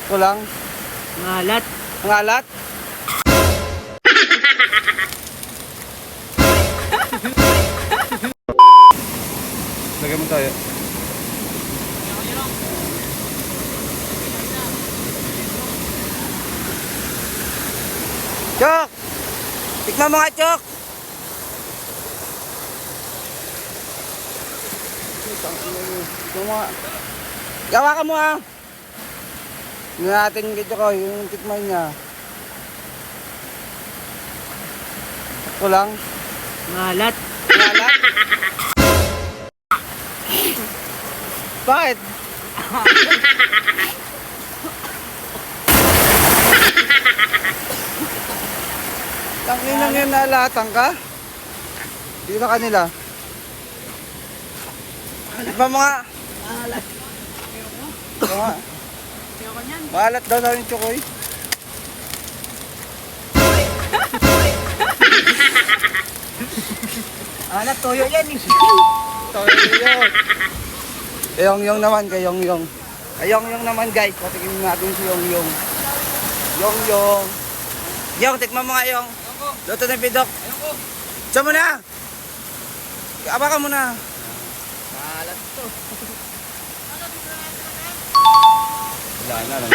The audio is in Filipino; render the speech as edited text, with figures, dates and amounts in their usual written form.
Ito lang. Malat. Ang alat. Lagyan mo tayo. Chok! Tikman mo nga, Chok! Tikman mo nga. Gawa ka mo ah! Hindi natin yung Chok, yung tikman niya. Ito lang. Malat. Wala? Bakit? Tangin lang yun, nalatan ka? Hindi ba kanila? Tikman mo nga. Malat. Ito nga. Maalat daw na yung Chokoy. Alat, toyo yan eh. Toyo. Yung naman kay Yung. Yung naman guys, patikin natin si Yung. Yung, tikman mo nga Yung. Luto ng pidok. Saan mo na? Abakan mo na. Malat to. Wala na lang.